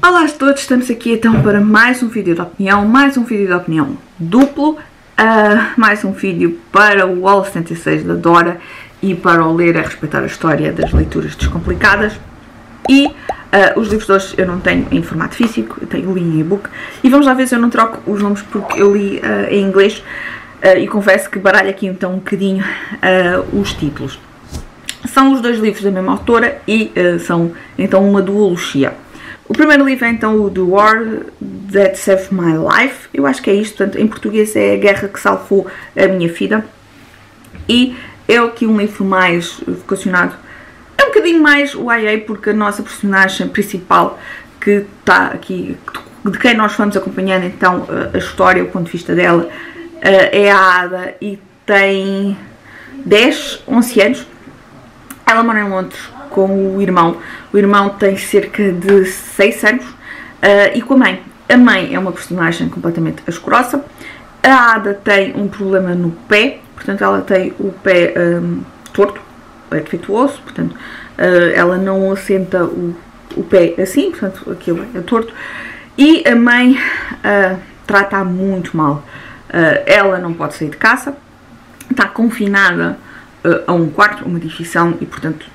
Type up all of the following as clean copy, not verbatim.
Olá a todos, estamos aqui então para mais um vídeo de opinião, duplo, mais um vídeo para o Wall 76 da Dora e para o Ler é Respeitar a História das Leituras Descomplicadas. E os livros de hoje eu não tenho em formato físico, eu tenho li em e-book e vamos lá ver se eu não troco os nomes porque eu li em inglês e confesso que baralho aqui então um bocadinho os títulos. São os dois livros da mesma autora e são então uma duologia. O primeiro livro é então o The War That Saved My Life, eu acho que é isto, portanto em português é A Guerra que Salvou a Minha Vida, e é aqui um livro mais vocacionado, é um bocadinho mais o YA, porque a nossa personagem principal que está aqui, de quem nós vamos acompanhando então a história, o ponto de vista dela, é a Ada e tem 10, 11 anos, ela mora em Londres com o irmão tem cerca de 6 anos e com a mãe. A mãe é uma personagem completamente ascorosa, a Ada tem um problema no pé, portanto ela tem o pé torto, defeituoso, portanto ela não assenta o pé assim, portanto aquilo é torto, e a mãe trata-a muito mal. Ela não pode sair de casa, está confinada a um quarto, uma divisão, e portanto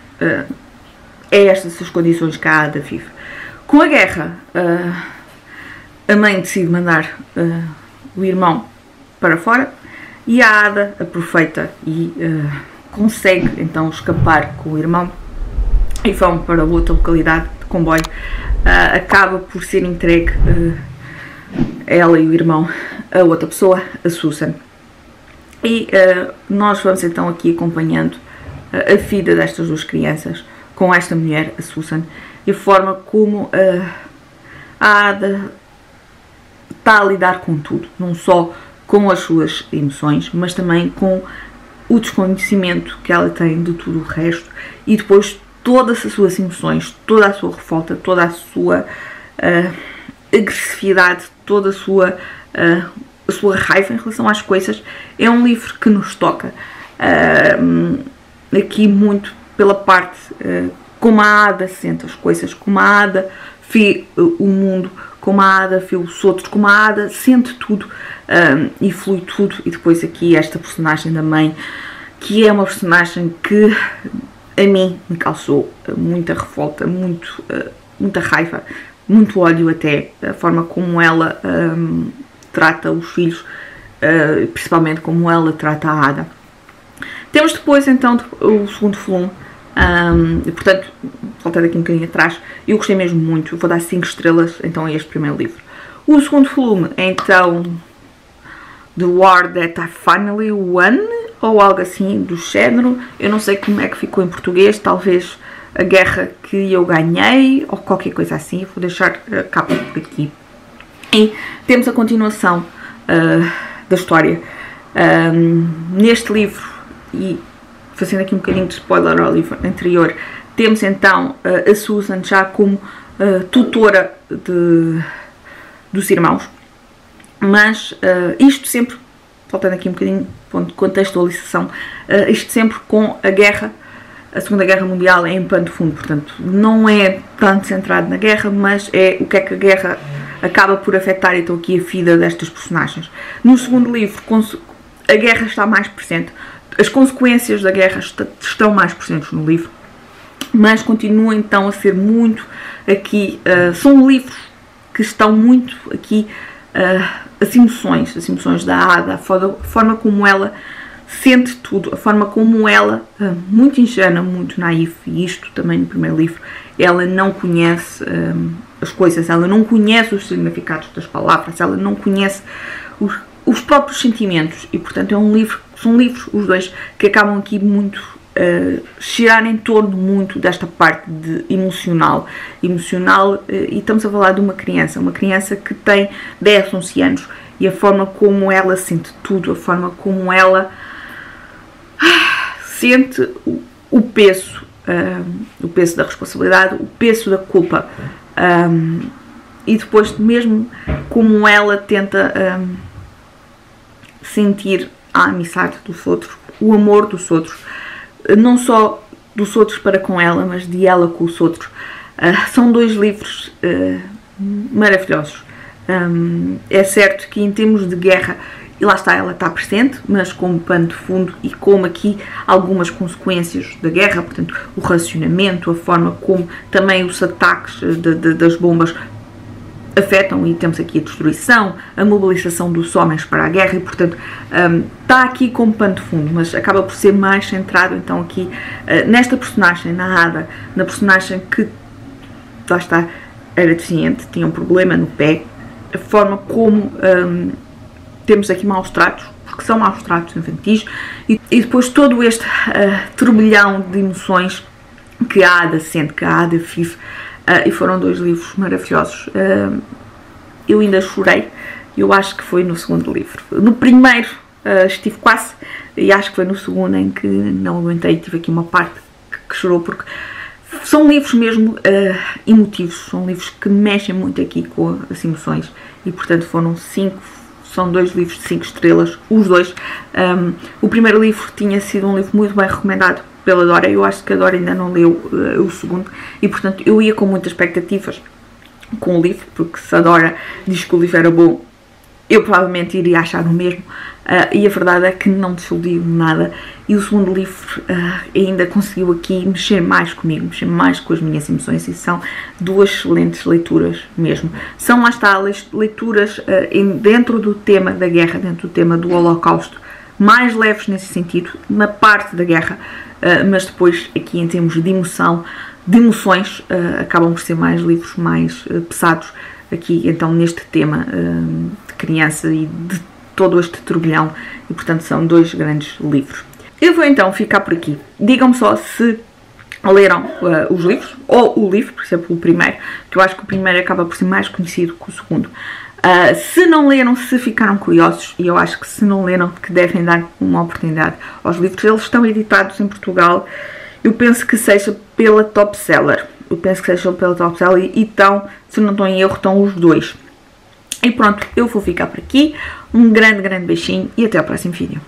é estas as condições que a Ada vive. Com a guerra, a mãe decide mandar o irmão para fora e a Ada aproveita e consegue então escapar com o irmão e vão para outra localidade de comboio. Acaba por ser entregue ela e o irmão a outra pessoa, a Susan. E nós vamos então aqui acompanhando a vida destas duas crianças com esta mulher, a Susan, e a forma como a Ada está a lidar com tudo, não só com as suas emoções, mas também com o desconhecimento que ela tem de tudo o resto, e depois todas as suas emoções, toda a sua revolta, toda a sua agressividade, toda a sua raiva em relação às coisas. É um livro que nos toca aqui muito pela parte como a Ada sente as coisas, como a Ada vê o mundo, como a Ada vê os outros, como a Ada sente tudo e flui tudo. E depois aqui esta personagem da mãe, que é uma personagem que a mim me causou muita revolta, muita raiva, muito ódio até, a forma como ela trata os filhos, principalmente como ela trata a Ada. Temos depois então o segundo volume, e portanto, voltando aqui um bocadinho atrás, eu gostei mesmo muito, vou dar 5 estrelas então a este primeiro livro. O segundo volume é então The War That I Finally Won, ou algo assim do género, eu não sei como é que ficou em português, talvez A Guerra que Eu Ganhei, ou qualquer coisa assim, vou deixar a capa por aqui. E temos a continuação da história neste livro, e fazendo aqui um bocadinho de spoiler ao livro anterior, temos então a Susan já como tutora dos irmãos, mas isto sempre, faltando aqui um bocadinho de contextualização, isto sempre com a guerra, a Segunda Guerra Mundial em pano de fundo, portanto não é tanto centrado na guerra, mas é o que é que a guerra acaba por afetar então aqui a vida destas personagens. No segundo livro a guerra está mais presente, as consequências da guerra estão mais presentes no livro, mas continua então a ser muito aqui, são livros que estão muito aqui as emoções da Ada, a forma como ela sente tudo, a forma como ela, muito ingênua, muito naif, e isto também no primeiro livro, ela não conhece as coisas, ela não conhece os significados das palavras, ela não conhece os próprios sentimentos, e portanto são livros, os dois, que acabam aqui muito girar em torno muito desta parte de emocional, e estamos a falar de uma criança que tem 10, 11 anos, e a forma como ela sente tudo, a forma como ela sente o peso da responsabilidade, o peso da culpa, e depois mesmo como ela tenta sentir a amizade dos outros, o amor dos outros, não só dos outros para com ela, mas de ela com os outros. São dois livros maravilhosos. É certo que em termos de guerra, e lá está, ela está presente, mas como pano de fundo e como aqui algumas consequências da guerra, portanto, o racionamento, a forma como também os ataques das bombas afetam, e temos aqui a destruição, a mobilização dos homens para a guerra, e portanto está aqui como pano de fundo, mas acaba por ser mais centrado então aqui nesta personagem, na Ada, na personagem que, lá está, era deficiente, tinha um problema no pé, a forma como temos aqui maus tratos, porque são maus tratos infantis, e depois todo este turbilhão de emoções que a Ada sente, que a Ada vive, e foram 2 livros maravilhosos. Eu ainda chorei, eu acho que foi no segundo livro. No primeiro estive quase, e acho que foi no segundo em que não aguentei, tive aqui uma parte que chorou, porque são livros mesmo emotivos, são livros que mexem muito aqui com as emoções, e portanto são 2 livros de 5 estrelas, os 2. O primeiro livro tinha sido um livro muito bem recomendado pela Dora, eu acho que a Dora ainda não leu o segundo, e portanto eu ia com muitas expectativas com o livro, porque se a Dora diz que o livro era bom, eu provavelmente iria achar o mesmo, e a verdade é que não desiludiu nada, e o segundo livro ainda conseguiu aqui mexer mais comigo, mexer mais com as minhas emoções, e são 2 excelentes leituras mesmo. São, lá está, leituras dentro do tema da guerra, dentro do tema do Holocausto, mais leves nesse sentido, na parte da guerra, mas depois aqui em termos de emoção, de emoções, acabam por ser mais livros mais pesados, aqui então neste tema de criança e de todo este turbilhão, e portanto são 2 grandes livros. Eu vou então ficar por aqui. Digam-me só se leram os livros, ou o livro, por exemplo, o primeiro, que eu acho que o primeiro acaba por ser mais conhecido que o segundo. Se não leram, se ficaram curiosos, e eu acho que se não leram, que devem dar uma oportunidade aos livros. Eles estão editados em Portugal, eu penso que seja pela Top Seller. E então, se não estou em erro, estão os 2. E pronto, eu vou ficar por aqui. Um grande beijinho e até ao próximo vídeo.